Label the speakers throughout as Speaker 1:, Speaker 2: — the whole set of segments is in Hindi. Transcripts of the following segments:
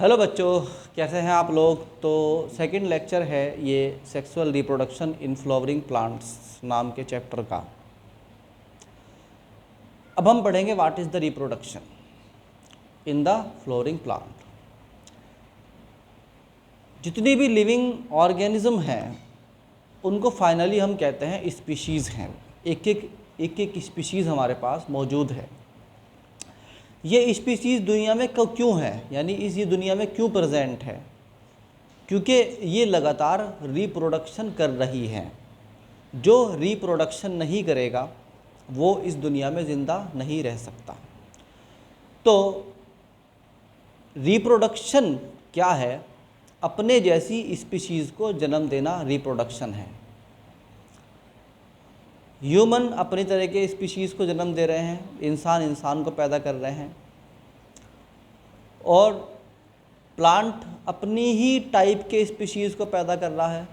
Speaker 1: हेलो बच्चों, कैसे हैं आप लोग। तो सेकंड लेक्चर है ये sexual reproduction in flowering plants नाम के चैप्टर का। अब हम पढ़ेंगे what is the reproduction in the flowering plant. जितनी भी लिविंग ऑर्गेनिज्म हैं उनको फाइनली हम कहते हैं स्पीशीज़ हैं। एक स्पीशीज़ हमारे पास मौजूद है। ये स्पीशीज़ दुनिया में क्यों है, यानी ये दुनिया में क्यों प्रेजेंट है? क्योंकि ये लगातार रिप्रोडक्शन कर रही हैं। जो रिप्रोडक्शन नहीं करेगा वो इस दुनिया में ज़िंदा नहीं रह सकता। तो रिप्रोडक्शन क्या है? अपने जैसी स्पीशीज़ को जन्म देना रिप्रोडक्शन है। ह्यूमन अपनी तरह के स्पीशीज़ को जन्म दे रहे हैं, इंसान इंसान को पैदा कर रहे हैं, और प्लांट अपनी ही टाइप के स्पीशीज़ को पैदा कर रहा है।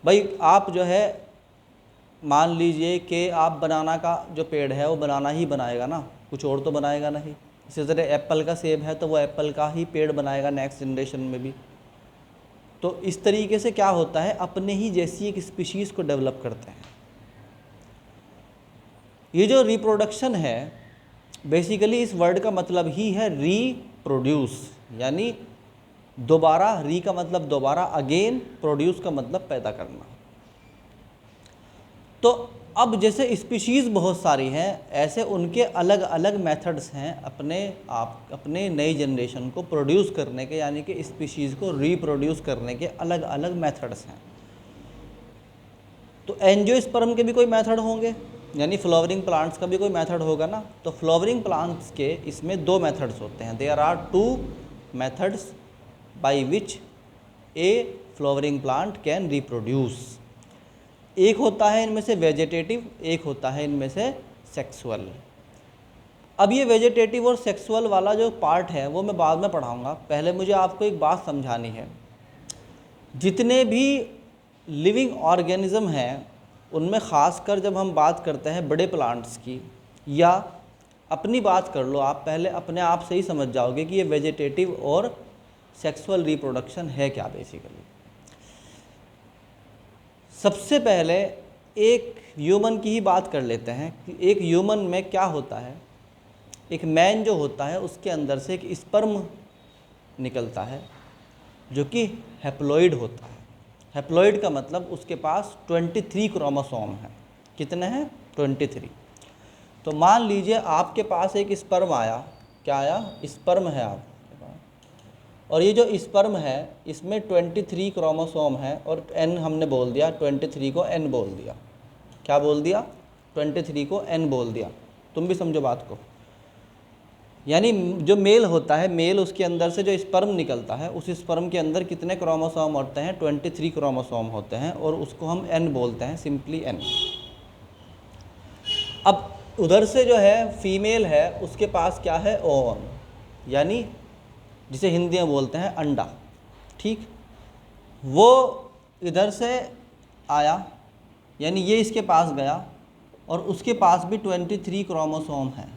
Speaker 1: भाई आप जो है मान लीजिए कि आप बनाना का जो पेड़ है वो बनाना ही बनाएगा ना, कुछ और तो बनाएगा नहीं। इसी तरह एप्पल का सेब है तो वो एप्पल का ही पेड़ बनाएगा नेक्स्ट जनरेशन में भी। तो इस तरीके से क्या होता है, अपने ही जैसी एक स्पीशीज़ को डेवलप करते हैं। ये जो रिप्रोडक्शन है बेसिकली इस वर्ड का मतलब ही है रीप्रोड्यूस, यानी दोबारा। री का मतलब दोबारा, अगेन, प्रोड्यूस का मतलब पैदा करना। तो अब जैसे स्पीशीज़ बहुत सारी हैं, ऐसे उनके अलग अलग मेथड्स हैं अपने नई जनरेशन को प्रोड्यूस करने के, यानी कि स्पीशीज़ को रीप्रोड्यूस करने के अलग अलग मेथड्स हैं। तो एंजियोस्पर्म के भी कोई मेथड होंगे, यानी फ्लावरिंग प्लांट्स का भी कोई मेथड होगा ना। तो फ्लावरिंग प्लांट्स के इसमें दो मेथड्स होते हैं। There are two methods by which a flowering plant can reproduce. एक होता है इनमें से वेजिटेटिव, एक होता है इनमें से सेक्सुअल। अब ये वेजिटेटिव और सेक्सुअल वाला जो पार्ट है वो मैं बाद में पढ़ाऊँगा। पहले मुझे आपको एक बात समझानी है। जितने भी लिविंग ऑर्गेनिज्म हैं उनमें ख़ासकर जब हम बात करते हैं बड़े प्लांट्स की, या अपनी बात कर लो आप, पहले अपने आप से ही समझ जाओगे कि ये वेजिटेटिव और सेक्सुअल रिप्रोडक्शन है क्या बेसिकली। सबसे पहले एक ह्यूमन की ही बात कर लेते हैं कि एक ह्यूमन में क्या होता है। एक मैन जो होता है उसके अंदर से एक स्पर्म निकलता है जो कि हैप्लॉइड होता है। हैप्लॉइड का मतलब उसके पास 23 क्रोमोसोम है। कितने हैं? 23। तो मान लीजिए आपके पास एक स्पर्म आया। क्या आया? स्पर्म है आपके पास, और ये जो स्पर्म है इसमें 23 क्रोमोसोम है, और एन हमने बोल दिया, 23 को एन बोल दिया। क्या बोल दिया? 23 को एन बोल दिया। तुम भी समझो बात को। यानी जो मेल होता है, मेल उसके अंदर से जो स्पर्म निकलता है, उस स्पर्म के अंदर कितने क्रोमोसोम होते हैं? 23 क्रोमोसोम होते हैं, और उसको हम एन बोलते हैं, सिंपली एन। अब उधर से जो है फीमेल है उसके पास क्या है? ओवम, यानी जिसे हिंदी में बोलते हैं अंडा। ठीक, वो इधर से आया, यानी ये इसके पास गया, और उसके पास भी 23 क्रोमोसोम है।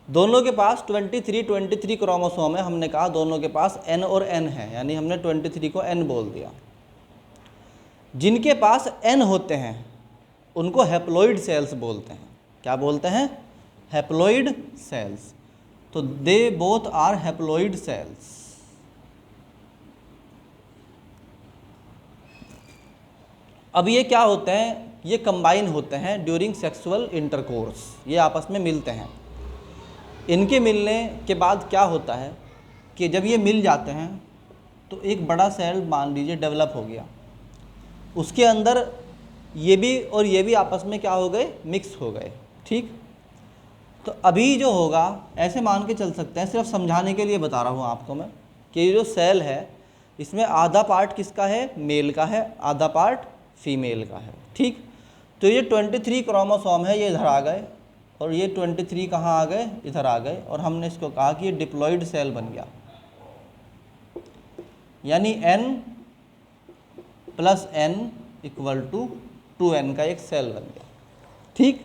Speaker 1: दोनों के पास 23 क्रोमोसोम है। हमने कहा दोनों के पास एन और एन है, यानी हमने 23 को एन बोल दिया। जिनके पास एन होते हैं उनको हैप्लॉइड सेल्स बोलते हैं। क्या बोलते हैं? Haploid cells. तो they both are haploid cells. अब ये क्या होते हैं? ये कंबाइन होते हैं ड्यूरिंग सेक्सुअल इंटरकोर्स। ये आपस में मिलते हैं। इनके मिलने के बाद क्या होता है कि जब ये मिल जाते हैं तो एक बड़ा सेल मान लीजिए डेवलप हो गया। उसके अंदर ये भी और ये भी आपस में क्या हो गए? मिक्स हो गए। ठीक, तो अभी जो होगा, ऐसे मान के चल सकते हैं, सिर्फ समझाने के लिए बता रहा हूँ आपको मैं, कि ये जो सेल है इसमें आधा पार्ट किसका है? मेल का है, आधा पार्ट फीमेल का है। ठीक, तो ये 23 क्रोमोसोम है, ये इधर आ गए, और ये 23 कहाँ आ गए? इधर आ गए, और हमने इसको कहा कि ये डिप्लॉइड सेल बन गया, यानी n plus n equal to 2n का एक सेल बन गया। ठीक,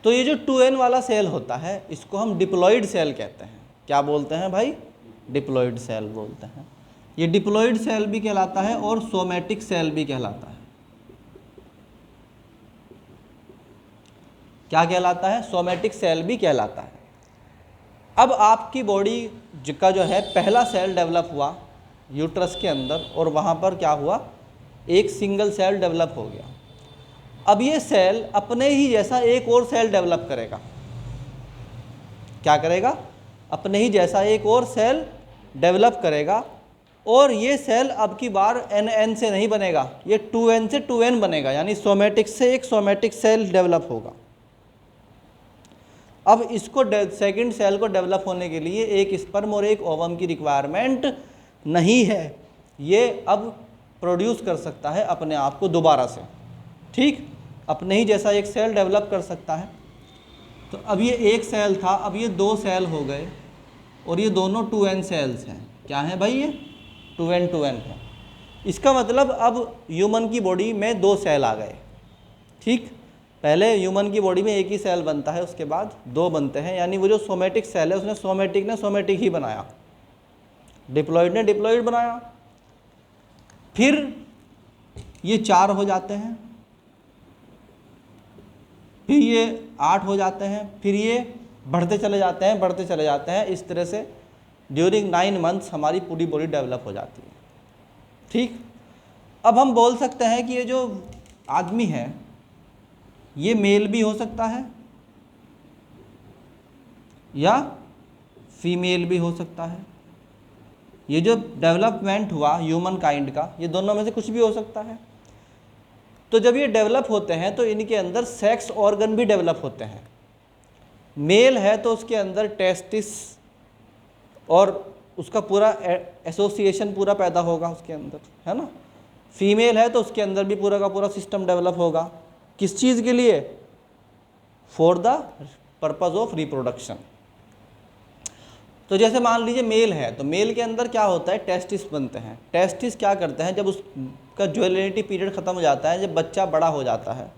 Speaker 1: तो ये जो 2n वाला सेल होता है इसको हम डिप्लॉइड सेल कहते हैं। क्या बोलते हैं भाई? डिप्लॉइड सेल बोलते हैं। ये डिप्लॉइड सेल भी कहलाता है और सोमैटिक सेल भी कहलाता है। क्या कहलाता है? सोमैटिक सेल भी कहलाता है। अब आपकी बॉडी का जो है पहला सेल डेवलप हुआ यूट्रस के अंदर और वहाँ पर क्या हुआ, एक सिंगल सेल डेवलप हो गया। अब ये सेल अपने ही जैसा एक और सेल डेवलप करेगा। क्या करेगा? अपने ही जैसा एक और सेल डेवलप करेगा और ये सेल अब की बार NN से नहीं बनेगा, ये 2N से 2N बनेगा, यानी सोमैटिक से एक सोमैटिक सेल डेवलप होगा। अब इसको सेकंड सेल को डेवलप होने के लिए एक स्पर्म और एक ओवम की रिक्वायरमेंट नहीं है, ये अब प्रोड्यूस कर सकता है अपने आप को दोबारा से। ठीक, अपने ही जैसा एक सेल डेवलप कर सकता है। तो अब ये एक सेल था, अब ये 2 सेल हो गए और ये दोनों 2N सेल्स हैं। क्या हैं भाई? ये 2N है। इसका मतलब अब ह्यूमन की बॉडी में 2 सेल आ गए। ठीक, पहले ह्यूमन की बॉडी में एक ही सेल बनता है, उसके बाद 2 बनते हैं, यानी वो जो सोमैटिक सेल है उसने सोमैटिक ही बनाया, डिप्लॉइड ने डिप्लॉइड बनाया। फिर ये 4 हो जाते हैं, फिर ये 8 हो जाते हैं, फिर ये बढ़ते चले जाते हैं। इस तरह से ड्यूरिंग 9 मंथ्स हमारी पूरी बॉडी डेवलप हो जाती है। ठीक, अब हम बोल सकते हैं कि ये जो आदमी है ये मेल भी हो सकता है या फीमेल भी हो सकता है। ये जो डेवलपमेंट हुआ ह्यूमन काइंड का, ये दोनों में से कुछ भी हो सकता है। तो जब ये डेवलप होते हैं तो इनके अंदर सेक्स ऑर्गन भी डेवलप होते हैं। मेल है तो उसके अंदर टेस्टिस और उसका पूरा एसोसिएशन पूरा पैदा होगा उसके अंदर, है ना। फीमेल है तो उसके अंदर भी पूरा का पूरा सिस्टम डेवलप होगा। किस चीज़ के लिए? For the purpose of reproduction. तो जैसे मान लीजिए मेल है तो मेल के अंदर क्या होता है, टेस्टिस बनते हैं। टेस्टिस क्या करते हैं, जब उसका ज्वेलिनिटी पीरियड ख़त्म हो जाता है, जब बच्चा बड़ा हो जाता है,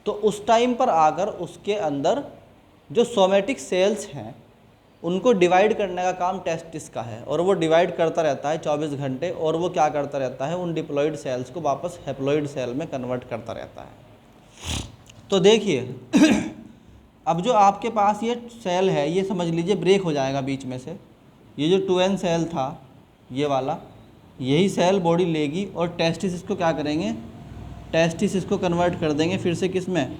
Speaker 1: तो उस टाइम पर आकर उसके अंदर जो सोमैटिक सेल्स हैं उनको डिवाइड करने का काम टेस्टिस का है, और वो डिवाइड करता रहता है 24 घंटे, और वो क्या करता रहता है, उन डिप्लॉइड सेल्स को वापस हैप्लॉइड सेल में कन्वर्ट करता रहता है। तो देखिए अब जो आपके पास ये सेल है ये समझ लीजिए ब्रेक हो जाएगा बीच में से। ये जो 2N सेल था ये वाला, यही सेल बॉडी लेगी और टेस्टिस इसको क्या करेंगे, टेस्टिस इसको कन्वर्ट कर देंगे फिर से किस में,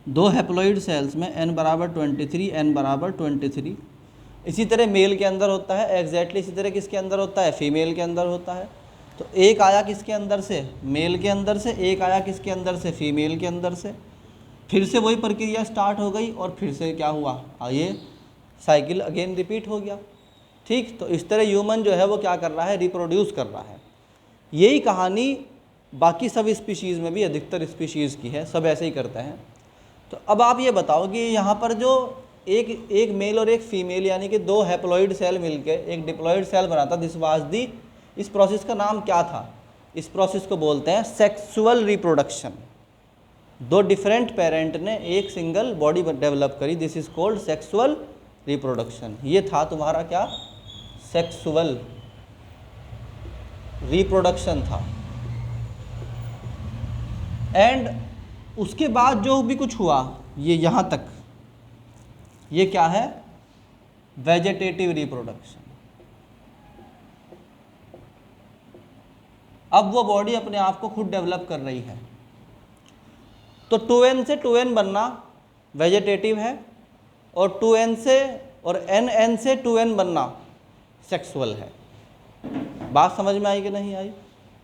Speaker 1: 2 हैप्लॉइड सेल्स में, n बराबर 23, n बराबर 23। इसी तरह मेल के अंदर होता है, एग्जैक्टली इसी तरह किसके अंदर होता है, फीमेल के अंदर होता है। तो एक आया किसके अंदर से, मेल के अंदर से, एक आया किसके अंदर से, फीमेल के अंदर से। फिर से वही प्रक्रिया स्टार्ट हो गई और फिर से क्या हुआ, ये साइकिल अगेन रिपीट हो गया। ठीक, तो इस तरह ह्यूमन जो है वो क्या कर रहा है, रिप्रोड्यूस कर रहा है। यही कहानी बाकी सब स्पीशीज़ में भी, अधिकतर स्पीशीज़ की है, सब ऐसे ही करते हैं। तो अब आप ये बताओ कि यहाँ पर जो एक मेल और एक फीमेल यानी कि 2 हैप्लॉइड सेल मिलकर एक डिप्लॉइड सेल बनाता, दिस वाज दी, इस प्रोसेस का नाम क्या था, इस प्रोसेस को बोलते हैं सेक्सुअल रिप्रोडक्शन। 2 डिफरेंट पेरेंट ने एक सिंगल बॉडी डेवलप करी, this is called sexual reproduction. ये था तुम्हारा क्या, सेक्सुअल रिप्रोडक्शन था। एंड उसके बाद जो भी कुछ हुआ ये यहाँ तक, ये क्या है, वेजिटेटिव रिप्रोडक्शन। अब वो बॉडी अपने आप को खुद डेवलप कर रही है। तो 2N से 2N बनना वेजिटेटिव है और 2N से और NN से 2N बनना सेक्सुअल है। बात समझ में आई कि नहीं आई?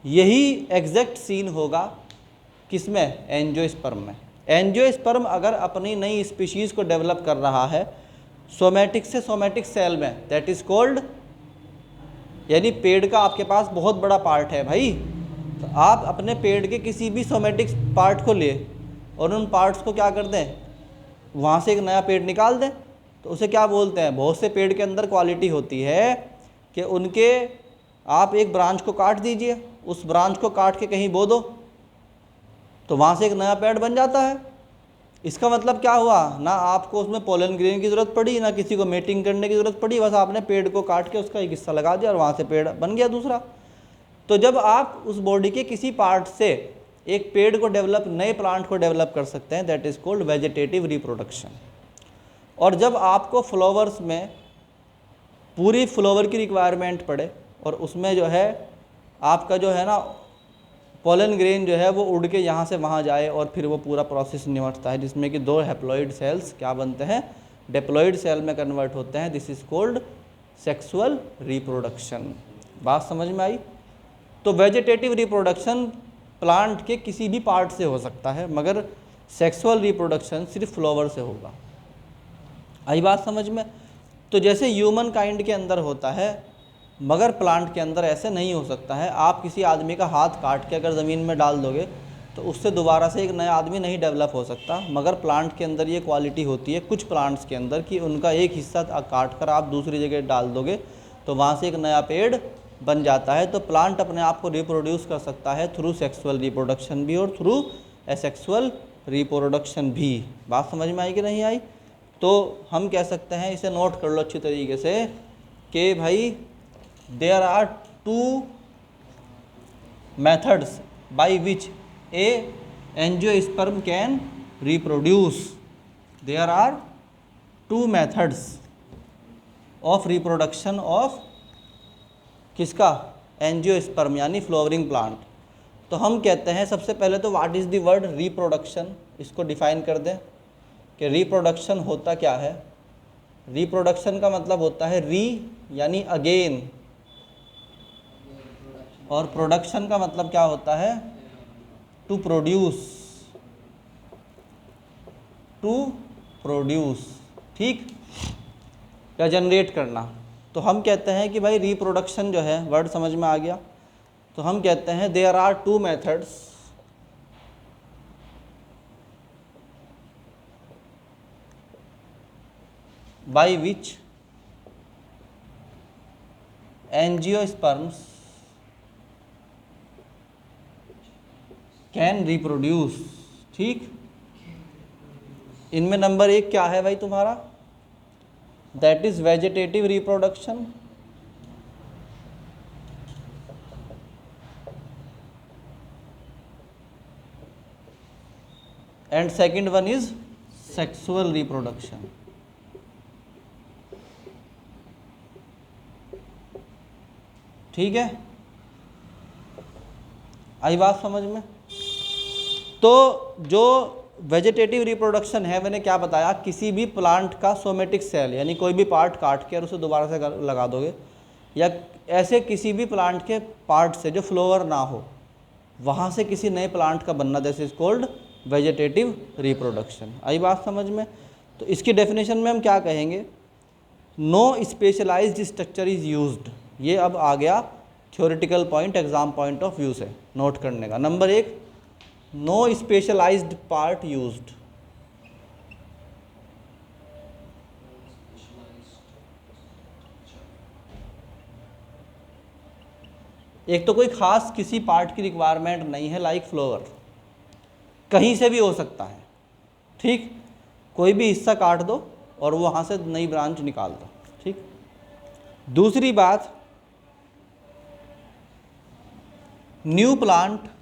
Speaker 1: यही एग्जैक्ट सीन होगा किसमें, एंजियोस्पर्म में। एंजियोस्पर्म अगर अपनी नई स्पीशीज़ को डेवलप कर रहा है सोमैटिक से सोमैटिक सेल में, दैट इज़ कॉल्ड, यानी पेड़ का आपके पास बहुत बड़ा पार्ट है भाई, तो आप अपने पेड़ के किसी भी सोमैटिक पार्ट को ले और उन पार्ट्स को क्या कर दें, वहाँ से एक नया पेड़ निकाल दें, तो उसे क्या बोलते हैं। बहुत से पेड़ के अंदर क्वालिटी होती है कि उनके, आप एक ब्रांच को काट दीजिए, उस ब्रांच को काट के कहीं बो दो, तो वहाँ से एक नया पेड़ बन जाता है। इसका मतलब क्या हुआ, ना आपको उसमें पोलन ग्रेन की ज़रूरत पड़ी, ना किसी को मेटिंग करने की ज़रूरत पड़ी, बस आपने पेड़ को काट के उसका एक हिस्सा लगा दिया और वहाँ से पेड़ बन गया दूसरा। तो जब आप उस बॉडी के किसी पार्ट से एक पेड़ को डेवलप, नए प्लांट को डेवलप कर सकते हैं, that is called vegetative reproduction. और जब आपको फ्लावर्स में पूरी फ्लावर की रिक्वायरमेंट पड़े और उसमें जो है आपका जो है ना पोलन ग्रेन जो है वो उड़ के यहाँ से वहाँ जाए और फिर वो पूरा प्रोसेस निपटता है, जिसमें कि 2 हैप्लॉइड सेल्स क्या बनते हैं, डिप्लॉइड सेल में कन्वर्ट होते हैं। This is called sexual reproduction. बात समझ में आई? तो वेजिटेटिव रिप्रोडक्शन प्लांट के किसी भी पार्ट से हो सकता है, मगर सेक्सुअल रिप्रोडक्शन सिर्फ फ्लावर से होगा। आई बात समझ में? तो जैसे ह्यूमन काइंड के अंदर होता है, मगर प्लांट के अंदर ऐसे नहीं हो सकता है। आप किसी आदमी का हाथ काट के अगर ज़मीन में डाल दोगे तो उससे दोबारा से एक नया आदमी नहीं डेवलप हो सकता, मगर प्लांट के अंदर ये क्वालिटी होती है कुछ प्लांट्स के अंदर कि उनका एक हिस्सा काट कर आप दूसरी जगह डाल दोगे तो वहाँ से एक नया पेड़ बन जाता है। तो प्लांट अपने आप को रिप्रोड्यूस कर सकता है थ्रू सेक्सुअल रिप्रोडक्शन भी और थ्रू एसेक्सुअल रिप्रोडक्शन भी। बात समझ में आई कि नहीं आई? तो हम कह सकते हैं, इसे नोट कर लो अच्छी तरीके से, कि भाई there are 2 methods by which a angiosperm can reproduce. There are 2 methods of reproduction of किसका, एंजियोस्पर्म यानी फ्लावरिंग प्लांट। तो हम कहते हैं सबसे पहले तो what is the word reproduction, इसको डिफाइन कर दें कि रिप्रोडक्शन होता क्या है। रिप्रोडक्शन का मतलब होता है री यानी अगेन, और प्रोडक्शन का मतलब क्या होता है, टू प्रोड्यूस, टू प्रोड्यूस, ठीक, या जनरेट करना। तो हम कहते हैं कि भाई रिप्रोडक्शन जो है, वर्ड समझ में आ गया, तो हम कहते हैं there are 2 methods by which angiosperms can reproduce. ठीक, इनमें नंबर 1 क्या है भाई तुम्हारा, that is vegetative reproduction. And second one is sexual reproduction. ठीक है, आई बात समझ में? तो जो वेजिटेटिव रिप्रोडक्शन है, मैंने क्या बताया, किसी भी प्लांट का सोमेटिक सेल यानी कोई भी पार्ट काट के और उसे दोबारा से लगा दोगे, या ऐसे किसी भी प्लांट के पार्ट से जो फ्लावर ना हो वहाँ से किसी नए प्लांट का बनना, this is called vegetative reproduction. आई बात समझ में? तो इसकी डेफिनेशन में हम क्या कहेंगे, no specialized structure is used. ये अब आ गया theoretical point, exam point of view से नोट करने का। Number 1, no specialized part used. एक तो कोई खास किसी पार्ट की रिक्वायरमेंट नहीं है, लाइक फ्लावर, कहीं से भी हो सकता है। ठीक, कोई भी हिस्सा काट दो और वहाँ से नई ब्रांच निकाल दो। ठीक, दूसरी बात, new plant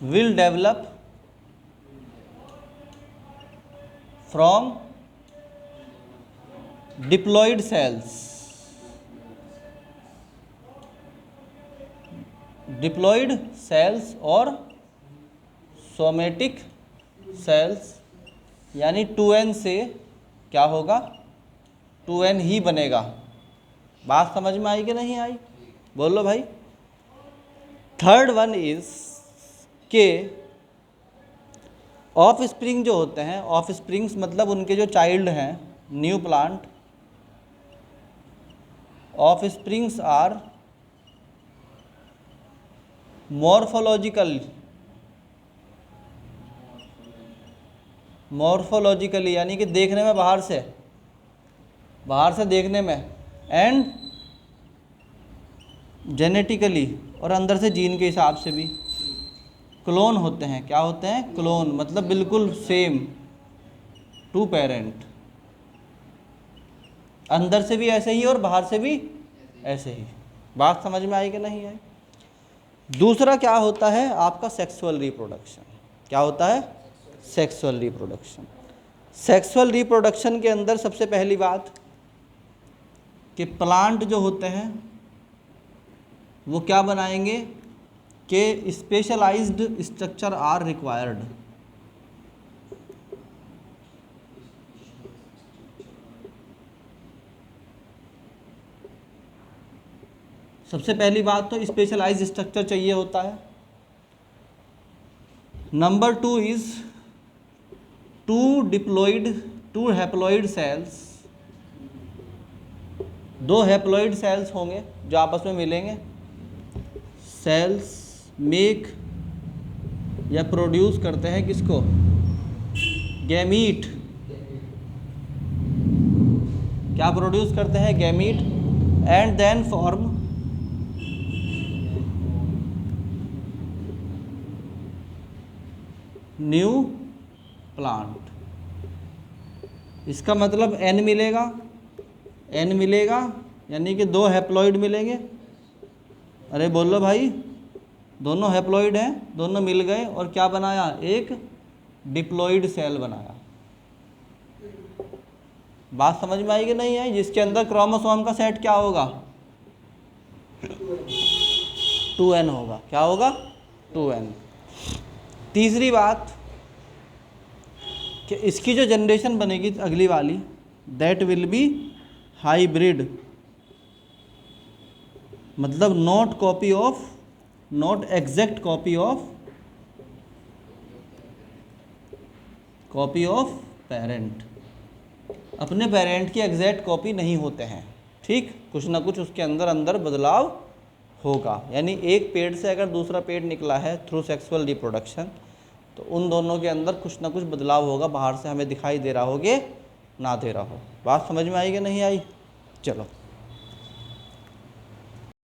Speaker 1: will develop from diploid cells, diploid sales और सोमेटिक सेल्स, यानी 2n से क्या होगा, 2n ही बनेगा। बात समझ में आई कि नहीं आई? बोलो भाई। थर्ड वन इज के ऑफ स्प्रिंग जो होते हैं, ऑफ स्प्रिंग्स मतलब उनके जो चाइल्ड हैं, new plant, offsprings are morphologically यानी कि देखने में बाहर से देखने में, एंड जेनेटिकली और अंदर से जीन के हिसाब से भी क्लोन होते हैं। क्या होते हैं? क्लोन, मतलब बिल्कुल सेम टू पेरेंट, अंदर से भी ऐसे ही और बाहर से भी ऐसे ही। बात समझ में आई कि नहीं आई? दूसरा क्या होता है आपका? Sexual reproduction. क्या होता है? Sexual reproduction. सेक्सुअल रिप्रोडक्शन के अंदर सबसे पहली बात कि प्लांट जो होते हैं वो क्या बनाएंगे कि स्पेशलाइज्ड स्ट्रक्चर आर रिक्वायर्ड। सबसे पहली बात तो स्पेशलाइज्ड स्ट्रक्चर चाहिए होता है। Number 2 is two haploid cells. 2 haploid cells होंगे जो आपस में मिलेंगे। सेल्स मेक या प्रोड्यूस करते हैं किसको? गैमीट। क्या प्रोड्यूस करते हैं? Gamete. And then form new plant. इसका मतलब एन मिलेगा, एन मिलेगा यानी कि 2 हैप्लॉइड मिलेंगे। अरे बोलो भाई, दोनों हैप्लॉइड हैं, दोनों मिल गए और क्या बनाया? एक डिप्लॉइड सेल बनाया। बात समझ में आई कि नहीं आई? जिसके अंदर क्रोमोसोम का सेट क्या होगा? 2n होगा। क्या होगा? 2n। तीसरी बात कि इसकी जो जनरेशन बनेगी अगली वाली, दैट विल बी हाइब्रिड, मतलब not copy of, not exact copy of parent. अपने पेरेंट की एग्जैक्ट कॉपी नहीं होते हैं, ठीक? कुछ ना कुछ उसके अंदर बदलाव होगा। यानी एक पेड़ से अगर दूसरा पेड़ निकला है थ्रू सेक्सुअल रिप्रोडक्शन, तो उन दोनों के अंदर कुछ ना कुछ बदलाव होगा, बाहर से हमें दिखाई दे रहा होगे ना दे रहा हो। बात समझ में आई कि नहीं आई? चलो।